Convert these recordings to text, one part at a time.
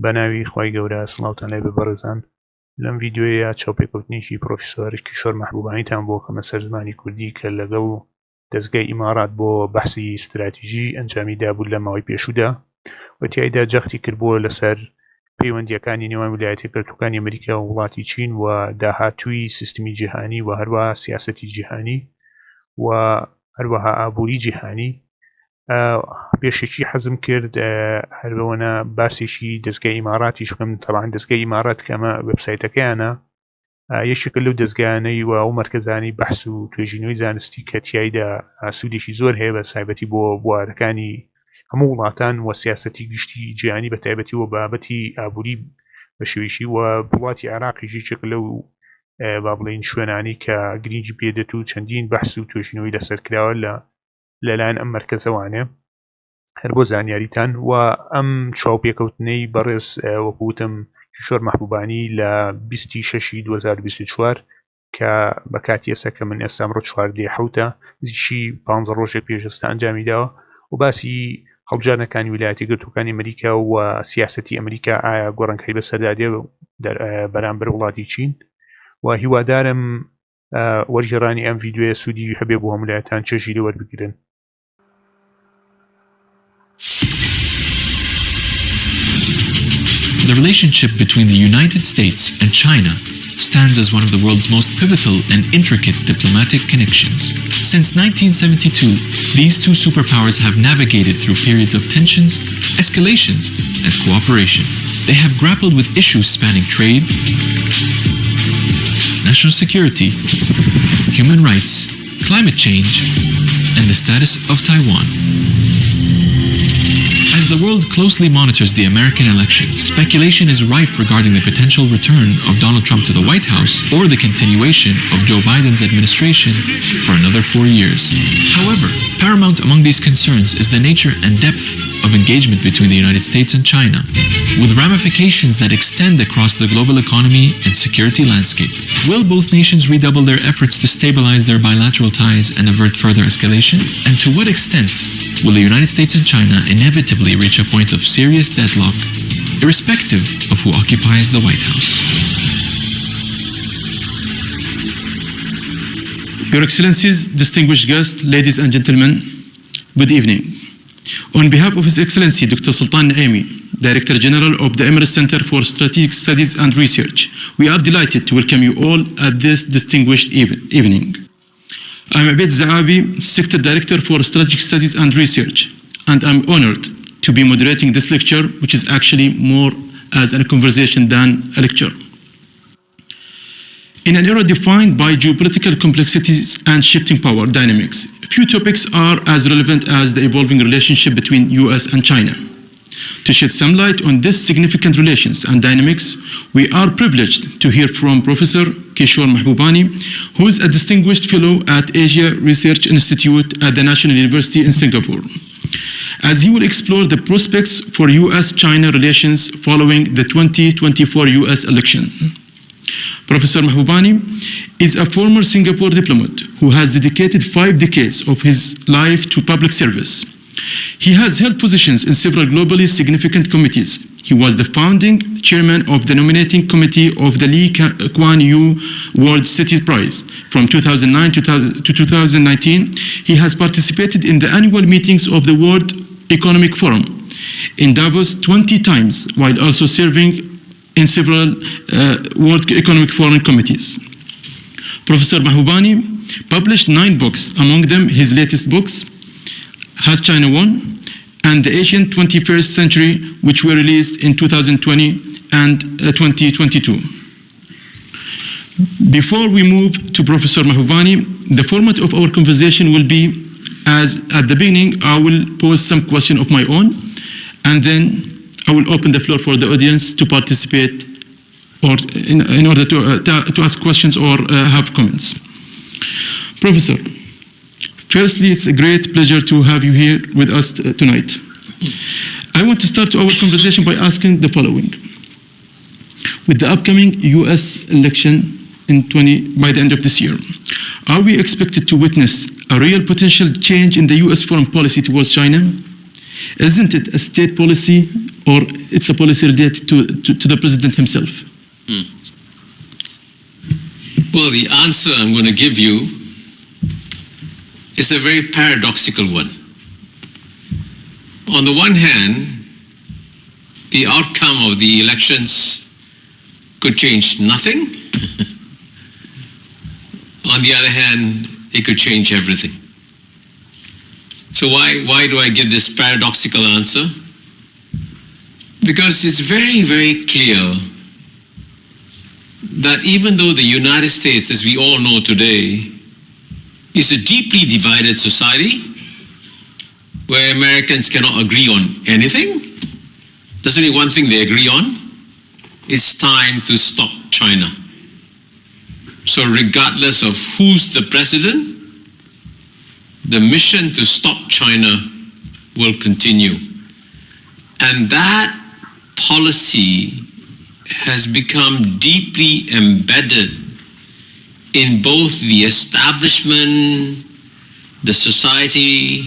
بەناوی خوای گەورە سڵاوتان لێ ببەڕێزان لەم ڤیدیۆیە چاوپێکەوتنێکی پرۆفیسۆر کیشۆر محبوبانیتان بۆ کەمە سەر زمانی کوردی کە لەگەڵ دەزگای ئیمارات بۆ بەحسی ستراتیجی ئەنجامی دابوو لە ماوەی پێشوودا و تیایدا جەختی کردبووە لەسەر پەیوەندیەکانی نێوان ویلایەتە یەکگرتووەکانی ئەمەریکا و وڵاتی چین و داهاتوی سیستمی جیهانی و هەروەها سیاسەتی جیهانی و هەروەها ئابووری جیهانی. پێشێکی حەزم کرد هەروەوەنە باسێکی دەزگای ئیماراتیش بکەم. تەبعاً دەزگای ئیمارات کە ئەمە وێبسایتەکەیانە یەکێکە لەو دەزگایانەی و ئەو مەرکەزانی بەحس و توێژینەوەی زانستی کە تیایدا سوودێکی زۆر هەیە بە تایبەتی بۆ بوارەکانی هەموو وڵاتان و سیاسەتی گشتی جیهانی بە تایبەتی و بابەتی ئابووری بە شێوەیەکی و وڵاتی عێراقیش یەکێک لەو با بڵێن شوێنانی کە گرنگی پێدێت و چەندین بەحس و توێژینەوەی لەسەرکراوە لەلایەن ئەم مەرکەزەوانێ هەر بۆ زانیاریتان. و ئەم چاوپێکەوتنەی بەڕێز وەکوتم کیشۆر محبوبانی لە 26/2024 کە بە کاتی ئێستا کە من ئێستا ئەمڕۆ 14/7 نزیکی 15 ڕۆژێک پێش ئێستا ئەنجامیداوە و باسی هەڵبژاردنەکانی ویلایەتە یەکگرتووەکانی ئەمریکا و سیاسەتی ئەمریکا ئایا گۆڕانکاری بەسەردادێ بەرامبەر وڵاتی چین و هیوادارم وەرگێرانی ئەم ڤیدیۆیە سوودی هەبێ بۆ هەمولایەتان چێژی لێ وەربگرن. The relationship between the United States and China stands as one of the world's most pivotal and intricate diplomatic connections. Since 1972, these two superpowers have navigated through periods of tensions, escalations, and cooperation. They have grappled with issues spanning trade, national security, human rights, climate change, and the status of Taiwan. As the world closely monitors the American elections, speculation is rife regarding the potential return of Donald Trump to the White House or the continuation of Joe Biden's administration for another 4 years. However, paramount among these concerns is the nature and depth of engagement between the United States and China, with ramifications that extend across the global economy and security landscape. Will both nations redouble their efforts to stabilize their bilateral ties and avert further escalation? And to what extent will the United States and China inevitably reach a point of serious deadlock, irrespective of who occupies the White House? Your Excellencies, distinguished guests, ladies and gentlemen, good evening. On behalf of His Excellency Dr. Sultan Naimi, Director General of the Emirates Center for Strategic Studies and Research, we are delighted to welcome you all at this distinguished evening. I'm Abed Zaabi, Sector Director for Strategic Studies and Research, and I'm honored to be moderating this lecture, which is actually more as a conversation than a lecture. In an era defined by geopolitical complexities and shifting power dynamics, few topics are as relevant as the evolving relationship between US and China. To shed some light on these significant relations and dynamics, we are privileged to hear from Professor Kishōr Mahbubani, who is a distinguished fellow at Asia Research Institute at the National University in Singapore, as he will explore the prospects for US-China relations following the 2024 US election. Professor Mahbubani is a former Singapore diplomat who has dedicated 5 decades of his life to public service. He has held positions in several globally significant committees. He was the founding chairman of the nominating committee of the Lee Kuan Yew World City Prize from 2009 to 2019. He has participated in the annual meetings of the World Economic Forum in Davos 20 times, while also serving in several World Economic Forum committees. Professor Mahbubani published 9 books, among them his latest books, Has China Won? And the Asian 21st Century, which were released in 2020 and 2022. Before we move to Professor Mahbubani, the format of our conversation will be, as at the beginning, I will pose some question of my own, and then I will open the floor for the audience to participate or in order to ask questions or have comments. Professor, firstly, it's a great pleasure to have you here with us tonight. I want to start our conversation by asking the following. With the upcoming US election by the end of this year, are we expected to witness a real potential change in the US foreign policy towards China? Isn't it a state policy, or it's a policy related to the president himself? Well, the answer I'm going to give you is a very paradoxical one. On the one hand, the outcome of the elections could change nothing. On the other hand, it could change everything. So why do I give this paradoxical answer? Because it's very, very clear that even though the United States, as we all know today, is a deeply divided society where Americans cannot agree on anything, there's only one thing they agree on: it's time to stop China. So regardless of who's the president, the mission to stop China will continue. And that policy has become deeply embedded in both the establishment, the society,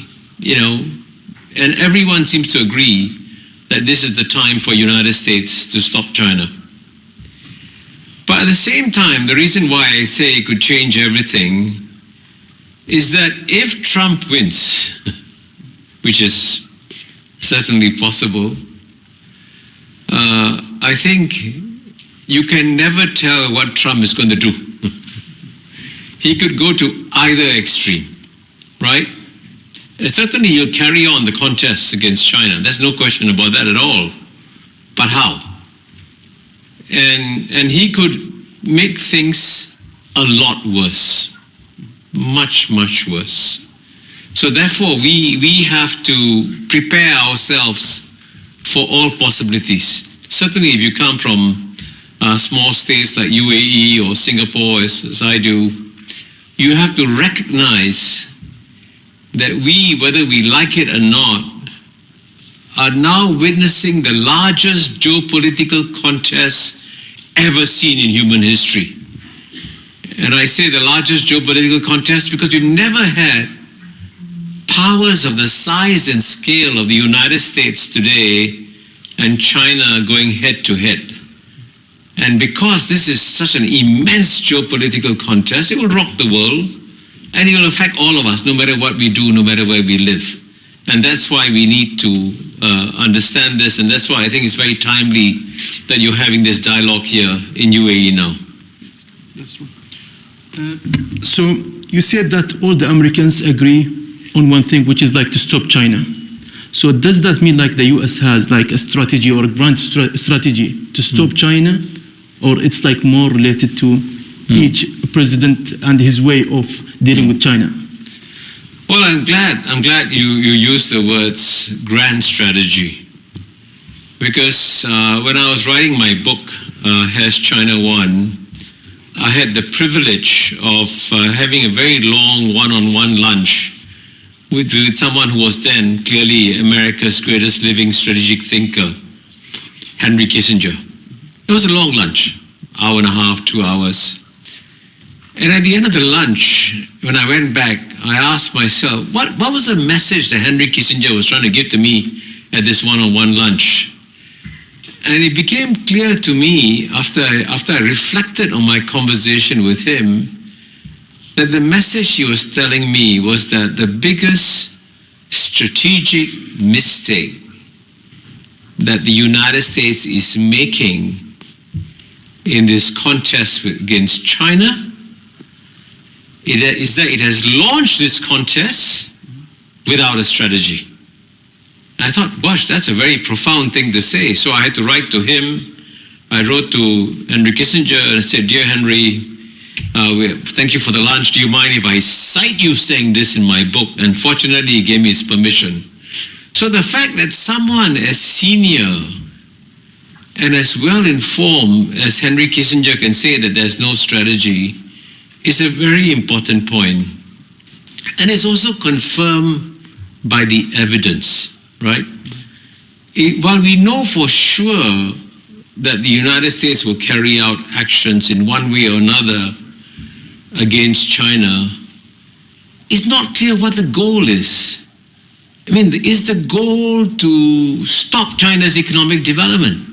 and everyone seems to agree that this is the time for United States to stop China. But at the same time, the reason why I say it could change everything is that if Trump wins, which is certainly possible, I think you can never tell what Trump is going to do. He could go to either extreme, right? Certainly he'll carry on the contest against China. There's no question about that at all. But how? And he could make things a lot worse. Much, much worse. So therefore, we have to prepare ourselves for all possibilities. Certainly, if you come from small states like UAE or Singapore, as I do, you have to recognize that we, whether we like it or not, are now witnessing the largest geopolitical contest ever seen in human history. And I say the largest geopolitical contest because we've never had powers of the size and scale of the United States today and China going head to head. And because this is such an immense geopolitical contest, it will rock the world and it will affect all of us, no matter what we do, no matter where we live. And that's why we need to understand this, and that's why I think it's very timely that you're having this dialogue here in UAE now. That's right. So you said that all the Americans agree on one thing, which is like to stop China. So does that mean like the US has like a strategy or a grand strategy to stop China, or it's like more related to each president and his way of dealing with China? Well, I'm glad you used the words grand strategy, because when I was writing my book, Has China Won, I had the privilege of having a very long one-on-one lunch with someone who was then clearly America's greatest living strategic thinker, Henry Kissinger. It was a long lunch, hour and a half, 2 hours. And at the end of the lunch, when I went back, I asked myself, what was the message that Henry Kissinger was trying to give to me at this one-on-one lunch? And it became clear to me after I reflected on my conversation with him that the message he was telling me was that the biggest strategic mistake that the United States is making in this contest against China is that it has launched this contest without a strategy. I thought, gosh, that's a very profound thing to say. So I had to write to him. I wrote to Henry Kissinger and I said, Dear Henry, thank you for the lunch. Do you mind if I cite you saying this in my book? And fortunately, he gave me his permission. So the fact that someone as senior and as well informed as Henry Kissinger can say that there's no strategy is a very important point. And it's also confirmed by the evidence, right? While we know for sure that the United States will carry out actions in one way or another against China, it's not clear what the goal is. I mean, is the goal to stop China's economic development?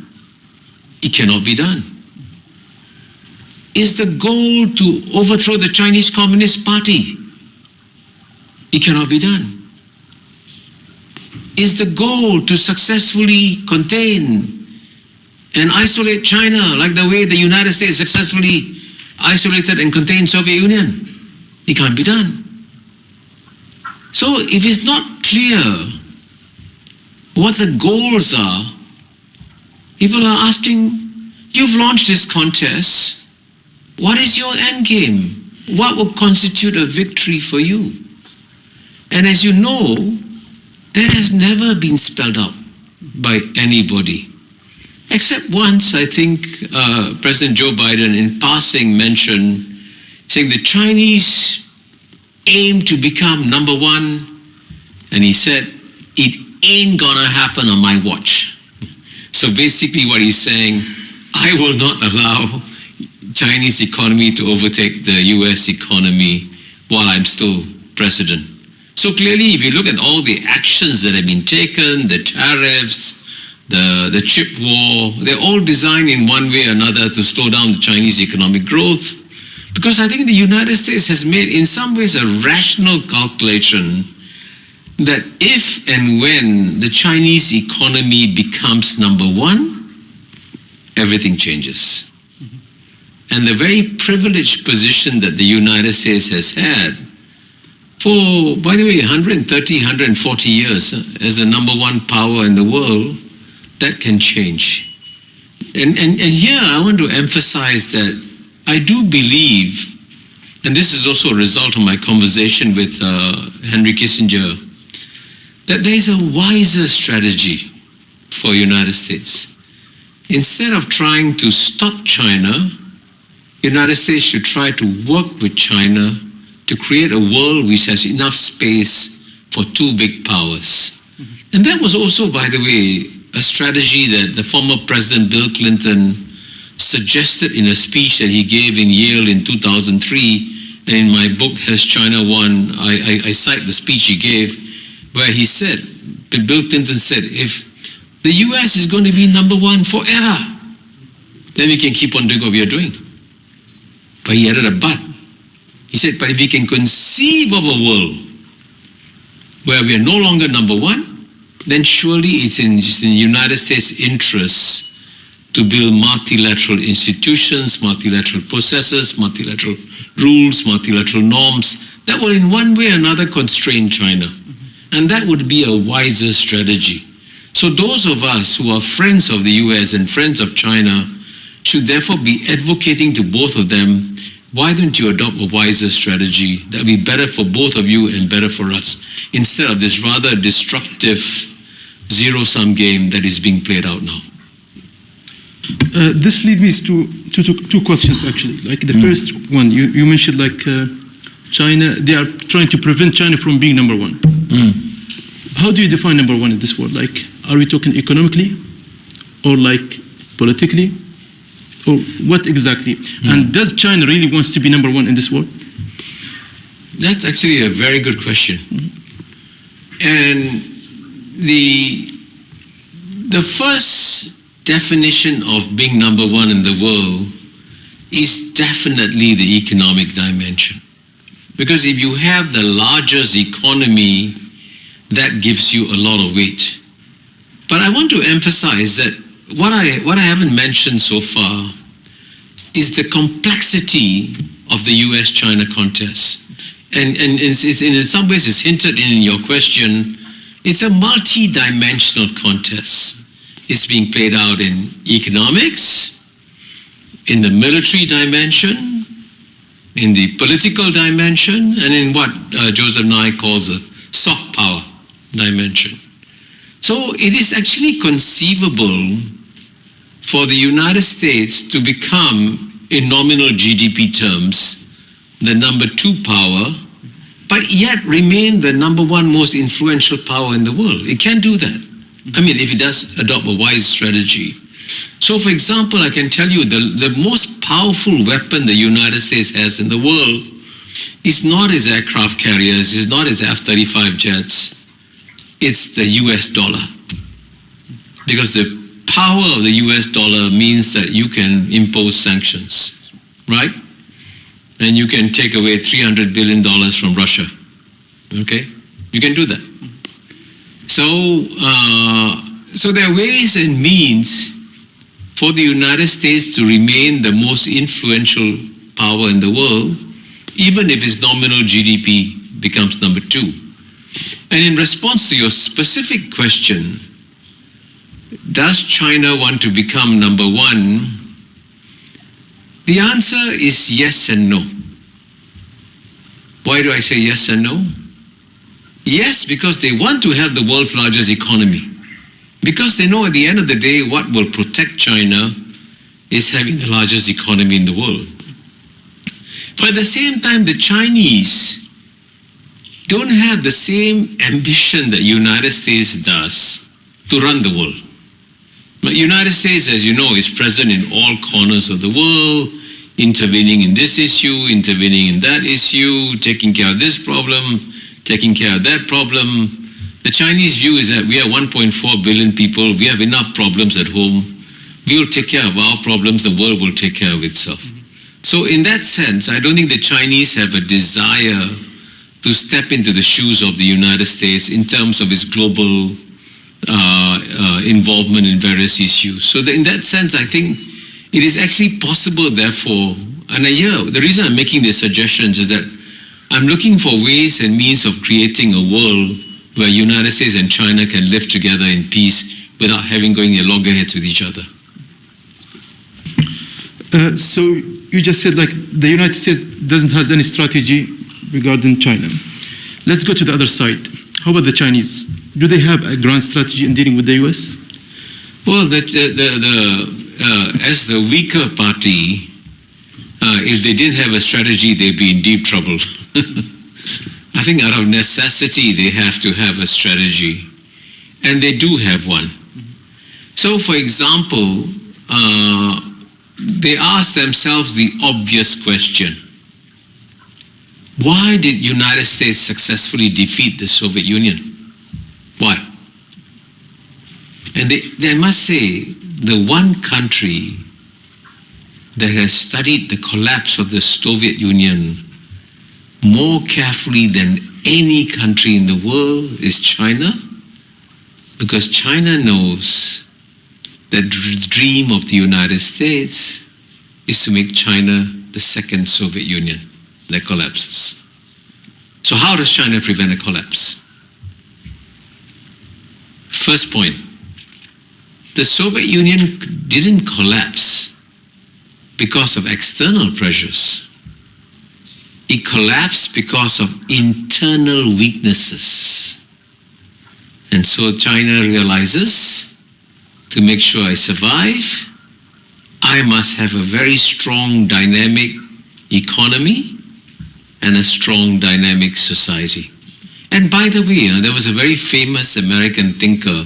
It cannot be done. Is the goal to overthrow the Chinese Communist Party? It cannot be done. Is the goal to successfully contain and isolate China like the way the United States successfully isolated and contained Soviet Union? It can't be done. So if it's not clear what the goals are, people are asking, you've launched this contest, what is your end game? What will constitute a victory for you? And as you know, that has never been spelled out by anybody. Except once, I think President Joe Biden in passing mentioned, saying the Chinese aim to become number one, and he said, it ain't gonna happen on my watch. So basically what he's saying, I will not allow Chinese economy to overtake the US economy while I'm still president. So clearly, if you look at all the actions that have been taken, the tariffs, the chip war, they're all designed in one way or another to slow down the Chinese economic growth. Because I think the United States has made, in some ways, a rational calculation that if and when the Chinese economy becomes number one, everything changes. And the very privileged position that the United States has had for, by the way, 130, 140 years as the number one power in the world, that can change. And here I want to emphasize that I do believe, and this is also a result of my conversation with Henry Kissinger, that there is a wiser strategy for the United States. Instead of trying to stop China, the United States should try to work with China to create a world which has enough space for two big powers. And that was also, by the way, a strategy that the former President Bill Clinton suggested in a speech that he gave in Yale in 2003. And in my book, Has China Won? I cite the speech he gave where he said, Bill Clinton said, if the US is going to be number one forever, then we can keep on doing what we are doing. But he added a but. He said, but if we can conceive of a world where we are no longer number one, then surely it's in the United States' interests to build multilateral institutions, multilateral processes, multilateral rules, multilateral norms that will in one way or another constrain China. And that would be a wiser strategy. So those of us who are friends of the US and friends of China should therefore be advocating to both of them, why don't you adopt a wiser strategy that will be better for both of you and better for us, instead of this rather destructive zero-sum game that is being played out now? This leads me to two questions, actually. Like the first one, you mentioned like China, they are trying to prevent China from being number one. How do you define number one in this world? Like, are we talking economically or like politically? Or what exactly? And does China really wants to be number one in this world? That's actually a very good question. And the first definition of being number one in the world is definitely the economic dimension. Because if you have the largest economy, that gives you a lot of weight. But I want to emphasize that what I haven't mentioned so far is the complexity of the US-China contest. And it's, in some ways it's hinted in your question, it's a multi-dimensional contest. It's being played out in economics, in the military dimension, in the political dimension, and in what Joseph Nye calls the soft power dimension. So it is actually conceivable for the United States to become, in nominal GDP terms, the number two power, but yet remain the number one most influential power in the world. It can't do that. I mean, if it does adopt a wise strategy. So, for example, I can tell you the most powerful weapon the United States has in the world is not its aircraft carriers, is not its F-35 jets. it's the US dollar. Because the power of the US dollar means that you can impose sanctions, right? And you can take away $300 billion from Russia, okay? You can do that. So there are ways and means for the United States to remain the most influential power in the world, even if its nominal GDP becomes number 2. And in response to your specific question, does China want to become number 1? The answer is yes and no. Why do I say yes and no? Yes, because they want to have the world's largest economy. Because they know at the end of the day, what will protect China is having the largest economy in the world. But at the same time, the Chinese don't have the same ambition that the United States does to run the world. The United States, as you know, is present in all corners of the world, intervening in this issue, intervening in that issue, taking care of this problem, taking care of that problem. The Chinese view is that we are 1.4 billion people, we have enough problems at home, we will take care of our problems, the world will take care of itself. So in that sense, I don't think the Chinese have a desire to step into the shoes of the United States in terms of its global involvement in various issues. So in that sense, I think it is actually possible, therefore, and the reason I'm making these suggestions is that I'm looking for ways and means of creating a world where United States and China can live together in peace without having going at loggerheads with each other. So you just said like the United States doesn't have any strategy regarding China. Let's go to the other side. How about the Chinese? Do they have a grand strategy in dealing with the US? Well, as the weaker party, if they didn't have a strategy, they'd be in deep trouble. I think out of necessity, they have to have a strategy. And they do have one. So, for example, they ask themselves the obvious question. Why did the United States successfully defeat the Soviet Union? Why? And they must say, the one country that has studied the collapse of the Soviet Union more carefully than any country in the world is China, because China knows that the dream of the United States is to make China the second Soviet Union that collapses. So how does China prevent a collapse? First point, the Soviet Union didn't collapse because of external pressures. It collapsed because of internal weaknesses. And so China realizes, to make sure I survive, I must have a very strong, dynamic economy and a strong, dynamic society. And by the way, there was a very famous American thinker,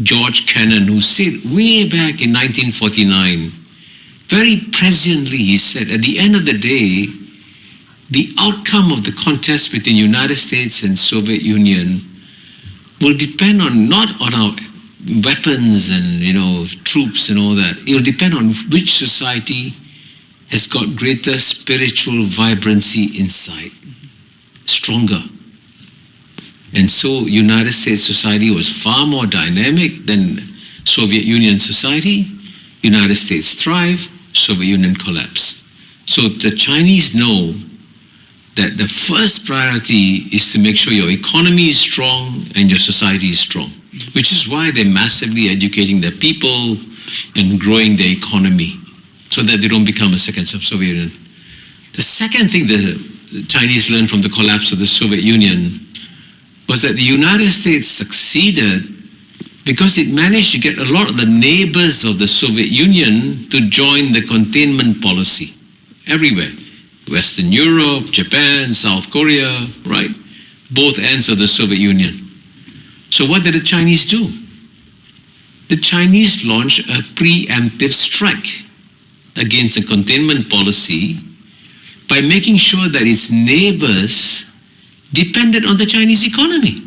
George Kennan, who said way back in 1949, very presciently he said, at the end of the day, the outcome of the contest between the United States and Soviet Union will depend on not on our weapons and troops and all that. It will depend on which society has got greater spiritual vibrancy inside, stronger. And so United States society was far more dynamic than Soviet Union society. United States thrived, Soviet Union collapsed. So the Chinese know that the first priority is to make sure your economy is strong and your society is strong, which is why they're massively educating their people and growing their economy so that they don't become a second Soviet Union. The second thing the Chinese learned from the collapse of the Soviet Union was that the United States succeeded because it managed to get a lot of the neighbors of the Soviet Union to join the containment policy everywhere. Western Europe, Japan, South Korea, right? Both ends of the Soviet Union. So what did the Chinese do? The Chinese launched a preemptive strike against a containment policy by making sure that its neighbors depended on the Chinese economy.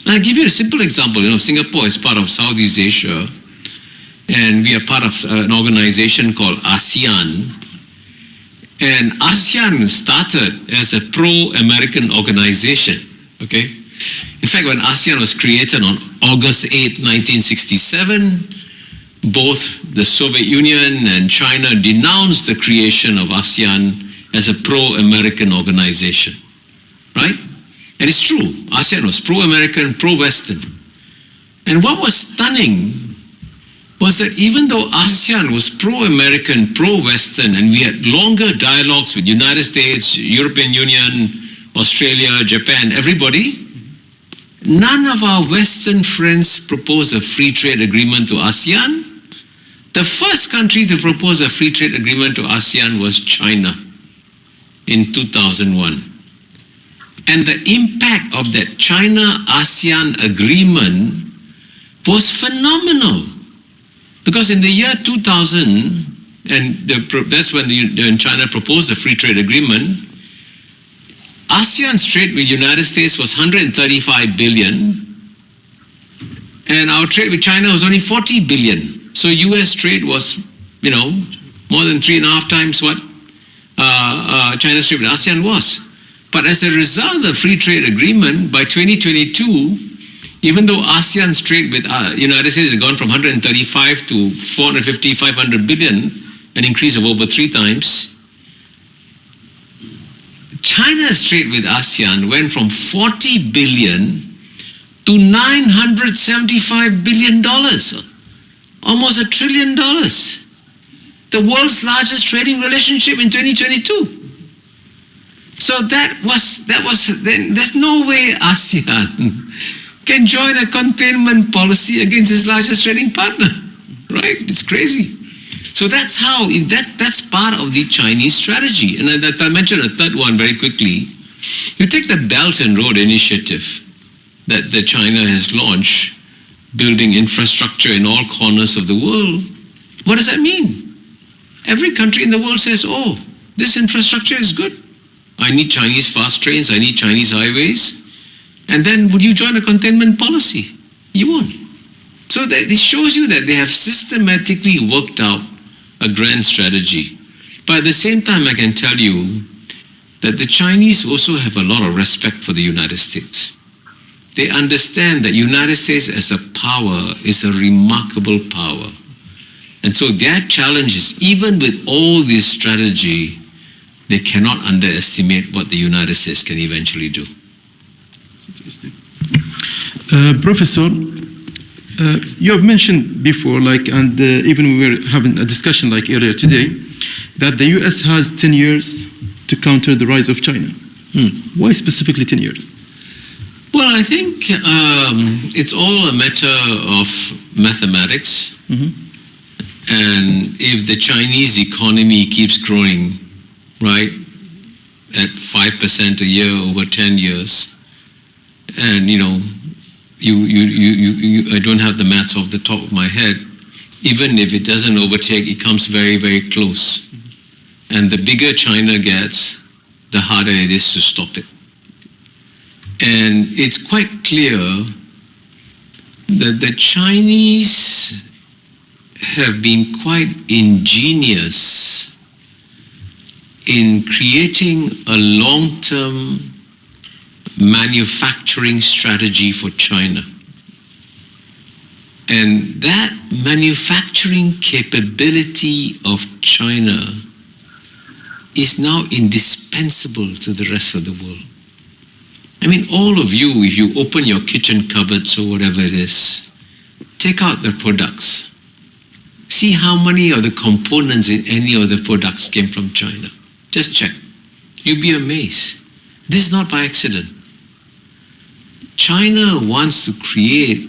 I'll give you a simple example. Singapore is part of Southeast Asia, and we are part of an organization called ASEAN. And ASEAN started as a pro-American organization, okay? In fact, when ASEAN was created on August 8, 1967, both the Soviet Union and China denounced the creation of ASEAN as a pro-American organization, right? And it's true, ASEAN was pro-American, pro-Western. And what was stunning was that even though ASEAN was pro-American, pro-Western, and we had longer dialogues with United States, European Union, Australia, Japan, everybody, none of our Western friends proposed a free trade agreement to ASEAN. The first country to propose a free trade agreement to ASEAN was China in 2001. And the impact of that China-ASEAN agreement was phenomenal. Because in the year 2000, and that's when China proposed the free trade agreement, ASEAN's trade with the United States was $135 billion, and our trade with China was only $40 billion. So US trade was, more than 3.5 times what China's trade with ASEAN was. But as a result of the free trade agreement, by 2022, even though ASEAN's trade with United States has gone from 135 to 450, 500 billion, an increase of over 3 times, China's trade with ASEAN went from $40 billion to $975 billion, almost $1 trillion. The world's largest trading relationship in 2022. So that was then there's no way ASEAN can join a containment policy against its largest trading partner, right? It's crazy. So that's how, that's part of the Chinese strategy. And I mentioned a third one very quickly. You take the Belt and Road Initiative that China has launched, building infrastructure in all corners of the world. What does that mean? Every country in the world says, oh, this infrastructure is good. I need Chinese fast trains, I need Chinese highways. And then would you join a containment policy? You won't. So it shows you that they have systematically worked out a grand strategy. But at the same time, I can tell you that the Chinese also have a lot of respect for the United States. They understand that the United States as a power is a remarkable power. And so their challenge is, even with all this strategy, they cannot underestimate what the United States can eventually do. That's interesting. Professor, you have mentioned before, and even we were having a discussion earlier today, that the US has 10 years to counter the rise of China. Why specifically 10 years? Well, I think it's all a matter of mathematics. And if the Chinese economy keeps growing, right, at 5% a year over 10 years, and I don't have the maths off the top of my head, even if it doesn't overtake, it comes very, very close. And the bigger China gets, the harder it is to stop it. And it's quite clear that the Chinese have been quite ingenious in creating a long-term manufacturing strategy for China. And that manufacturing capability of China is now indispensable to the rest of the world. I mean, all of you, if you open your kitchen cupboards or whatever it is, take out the products. See how many of the components in any of the products came from China. Just check. You'll be amazed. This is not by accident. China wants to create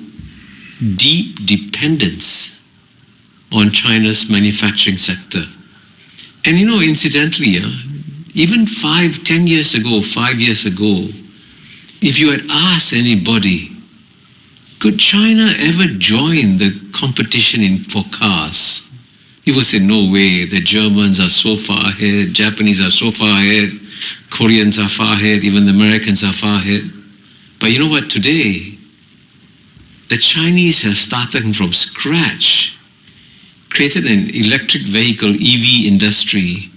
deep dependence on China's manufacturing sector. And incidentally, even 5 years ago, if you had asked anybody, could China ever join the competition for cars? He would say, no way, the Germans are so far ahead, Japanese are so far ahead, Koreans are far ahead, even the Americans are far ahead. But you know what, today, the Chinese have started from scratch, created an electric vehicle EV industry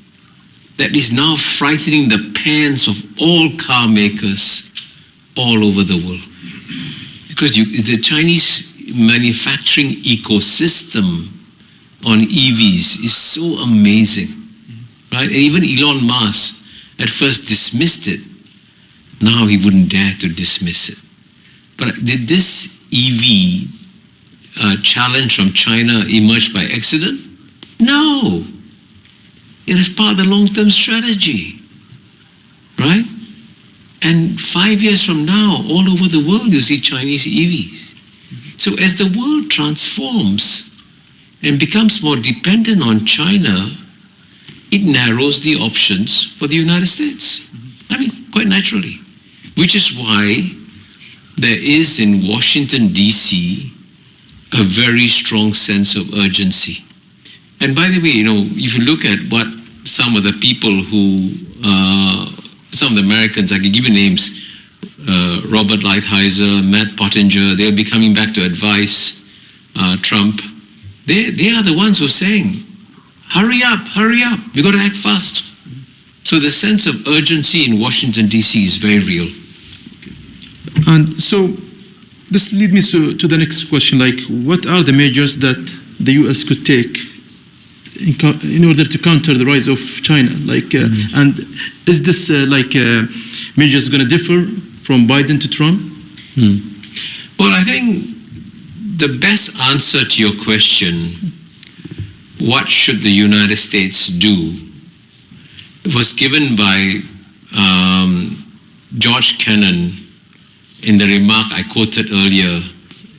that is now frightening the pants of all car makers all over the world. Because the Chinese manufacturing ecosystem on EVs is so amazing, right? And even Elon Musk at first dismissed it. Now he wouldn't dare to dismiss it. But did this EV challenge from China emerge by accident? No. It is part of the long-term strategy, right? And 5 years from now, all over the world, you see Chinese EVs. So as the world transforms and becomes more dependent on China, it narrows the options for the United States. I mean, quite naturally. Which is why there is in Washington, D.C., a very strong sense of urgency. And by the way, if you look at what some of the people who, some of the Americans, I can give you names, Robert Lighthizer, Matt Pottinger, they'll be coming back to advise Trump. They are the ones who are saying, hurry up, we've got to act fast. So the sense of urgency in Washington, D.C. is very real. And so this leads me to the next question, like what are the measures that the U.S. could take in order to counter the rise of China? And is this measures going to differ from Biden to Trump? Well, I think the best answer to your question, what should the United States do, was given by George Kennan in the remark I quoted earlier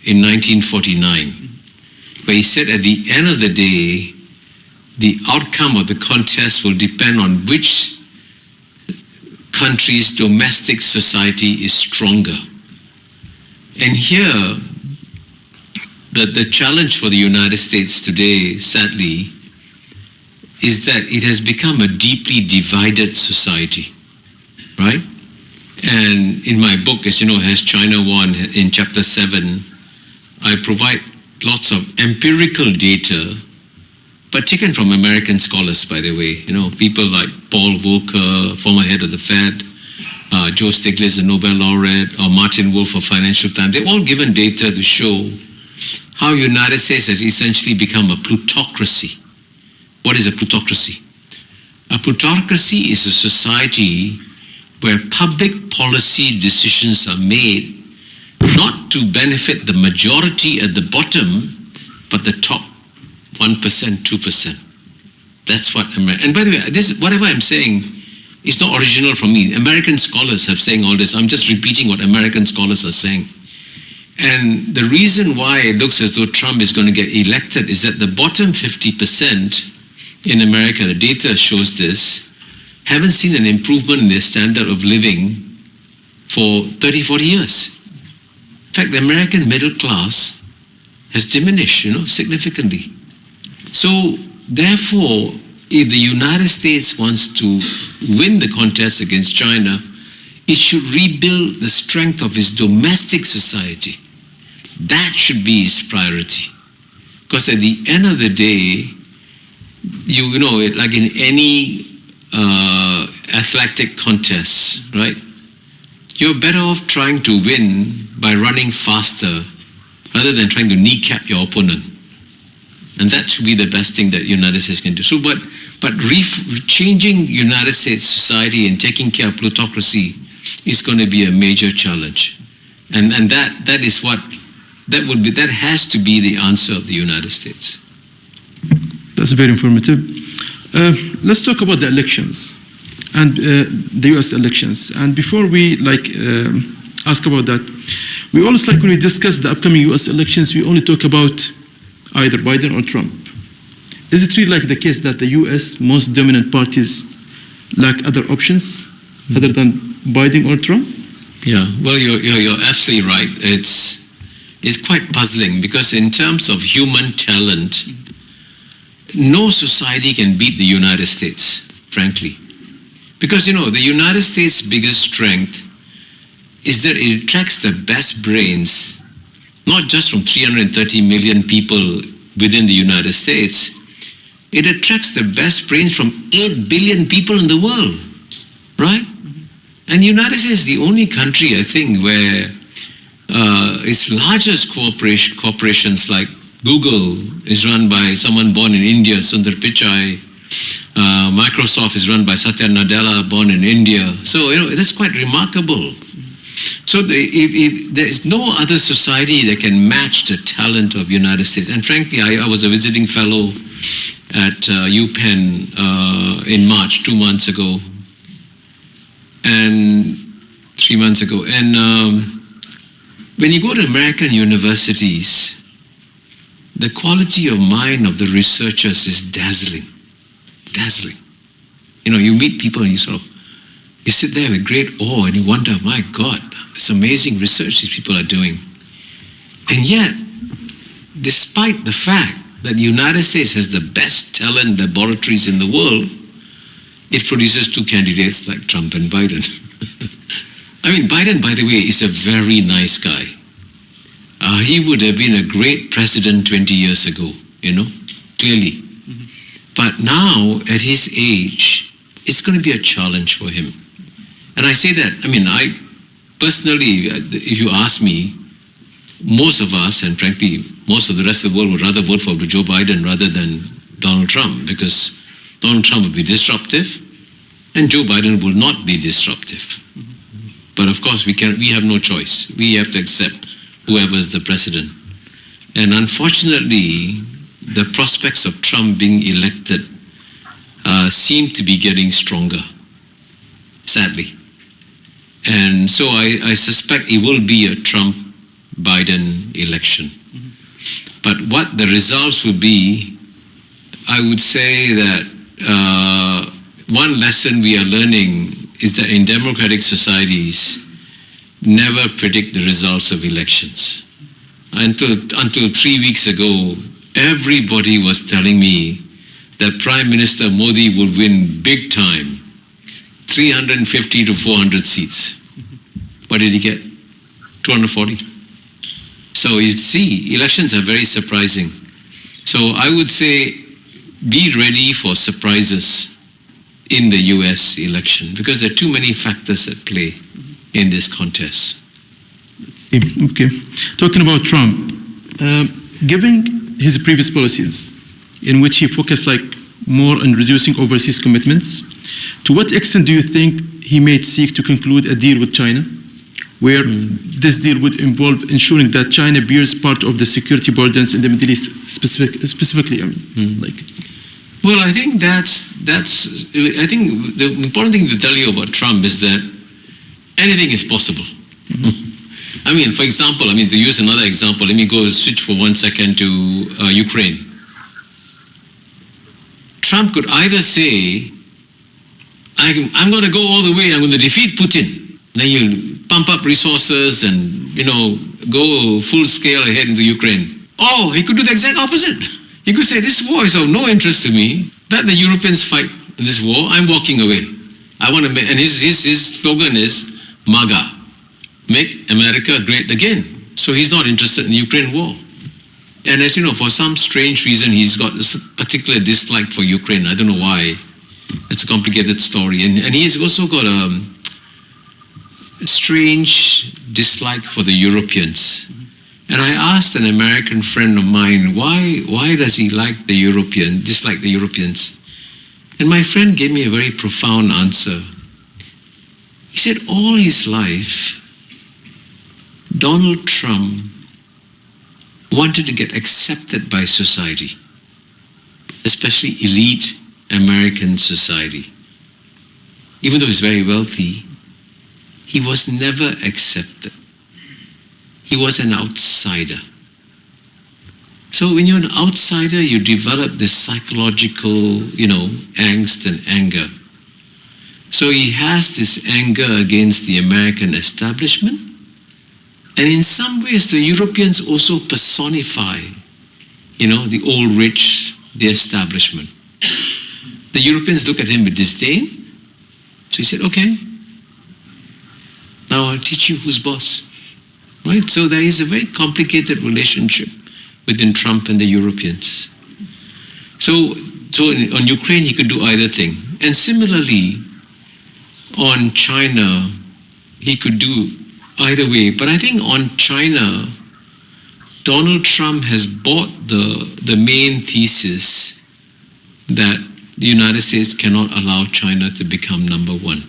in 1949, where he said at the end of the day, the outcome of the contest will depend on which country's domestic society is stronger. And here, the challenge for the United States today, sadly, is that it has become a deeply divided society, right? And in my book, as you know, Has China Won, in chapter 7, I provide lots of empirical data, but taken from American scholars, by the way. People like Paul Volcker, former head of the Fed, Joe Stiglitz, the Nobel laureate, or Martin Wolf of Financial Times. They've all given data to show how United States has essentially become a plutocracy. What is a plutocracy? A plutocracy is a society where public policy decisions are made not to benefit the majority at the bottom, but the top 1%, 2%. That's what and by the way, whatever I'm saying is not original from me. American scholars have saying all this. I'm just repeating what American scholars are saying. And the reason why it looks as though Trump is going to get elected is that the bottom 50% in America, the data shows this, haven't seen an improvement in their standard of living for 30, 40 years. In fact, the American middle class has diminished, significantly. So, therefore, if the United States wants to win the contest against China, it should rebuild the strength of its domestic society. That should be its priority. Because at the end of the day, like in any athletic contest, right? You're better off trying to win by running faster rather than trying to kneecap your opponent. And that should be the best thing that United States can do. So, but changing United States society and taking care of plutocracy is going to be a major challenge. And that has to be the answer of the United States. That's very informative. Let's talk about the elections and the U.S. elections. And before we ask about that, we always when we discuss the upcoming U.S. elections, we only talk about either Biden or Trump. Is it really the case that the U.S. most dominant parties lack other options other than Biden or Trump? Yeah, well, you're absolutely right. It's quite puzzling because in terms of human talent, no society can beat the United States, frankly. Because, the United States' biggest strength is that it attracts the best brains, not just from 330 million people within the United States, it attracts the best brains from 8 billion people in the world, right? And the United States is the only country, I think, where its largest corporations like Google is run by someone born in India, Sundar Pichai. Microsoft is run by Satya Nadella, born in India. So, that's quite remarkable. So there is no other society that can match the talent of the United States. And frankly, I was a visiting fellow at UPenn in March, 2 months ago, and 3 months ago. And when you go to American universities, the quality of mind of the researchers is dazzling. Dazzling. You meet people and you sit there with great awe and you wonder, my God, it's amazing research these people are doing. And yet, despite the fact that the United States has the best talent laboratories in the world, it produces two candidates like Trump and Biden. I mean, Biden, by the way, is a very nice guy. He would have been a great president 20 years ago, clearly. But now, at his age, it's going to be a challenge for him. And I say that, I personally, if you ask me, most of us, and frankly, most of the rest of the world would rather vote for Joe Biden rather than Donald Trump, because Donald Trump would be disruptive, and Joe Biden will not be disruptive. But of course, we have no choice. We have to accept whoever's the president. And unfortunately, the prospects of Trump being elected seem to be getting stronger, sadly. And so I suspect it will be a Trump-Biden election. But what the results will be, I would say that one lesson we are learning is that in democratic societies, never predict the results of elections. Until 3 weeks ago, everybody was telling me that Prime Minister Modi would win big time, 350 to 400 seats. What did he get? 240. So you see, elections are very surprising. So I would say, be ready for surprises in the US election, because there are too many factors at play in this contest. Okay. Talking about Trump, given his previous policies, in which he focused more on reducing overseas commitments, to what extent do you think he may seek to conclude a deal with China, where this deal would involve ensuring that China bears part of the security burdens in the Middle East specifically? Well, I think I think the important thing to tell you about Trump is that anything is possible. For example, to use another example, let me go switch for 1 second to Ukraine. Trump could either say, I'm going to go all the way, I'm going to defeat Putin. Then you pump up resources and, go full scale ahead into Ukraine. Or he could do the exact opposite. He could say, this war is of no interest to me. Let the Europeans fight this war. I'm walking away. I want to make, and his slogan is MAGA, make America great again. So he's not interested in the Ukraine war. And as you know, for some strange reason, he's got this particular dislike for Ukraine. I don't know why. It's a complicated story. And he's also got a strange dislike for the Europeans. And I asked an American friend of mine, why does he dislike the Europeans? And my friend gave me a very profound answer. He said all his life, Donald Trump wanted to get accepted by society, especially elite American society. Even though he's very wealthy, he was never accepted. He was an outsider. So when you're an outsider, you develop this psychological, angst and anger. So he has this anger against the American establishment. And in some ways, the Europeans also personify, the old rich, the establishment. The Europeans look at him with disdain. So he said, okay, now I'll teach you who's boss. right? So there is a very complicated relationship within Trump and the Europeans. So on Ukraine, he could do either thing. And similarly, on China, he could do either way. But I think on China, Donald Trump has bought the main thesis that the United States cannot allow China to become number one.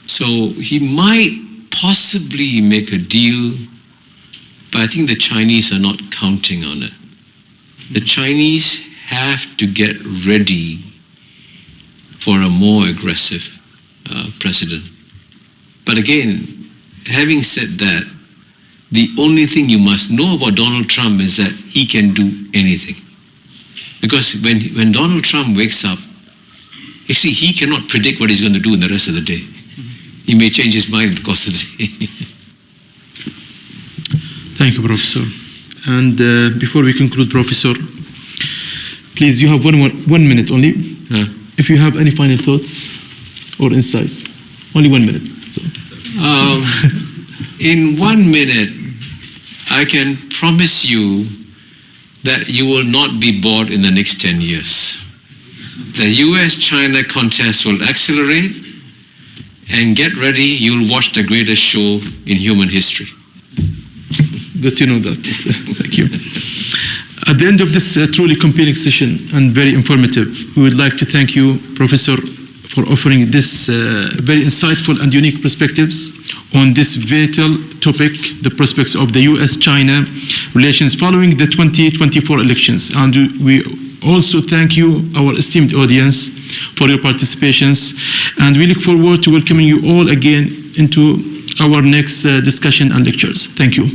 So he might possibly make a deal, but I think the Chinese are not counting on it. The Chinese have to get ready for a more aggressive president. But again, having said that, the only thing you must know about Donald Trump is that he can do anything. Because when Donald Trump wakes up, actually he cannot predict what he's going to do in the rest of the day. He may change his mind in the course of the day. Thank you, Professor. And before we conclude, Professor, please, you have 1 minute only. If you have any final thoughts or insights, only 1 minute. So. In 1 minute, I can promise you that you will not be bored in the next 10 years. The US-China contest will accelerate, and get ready, you'll watch the greatest show in human history. Good to know that. Thank you. At the end of this truly compelling session and very informative, we would like to thank you, Professor, for offering this very insightful and unique perspectives on this vital topic, the prospects of the US-China relations following the 2024 elections. And we also thank you, our esteemed audience, for your participations. And we look forward to welcoming you all again into our next discussion and lectures. Thank you.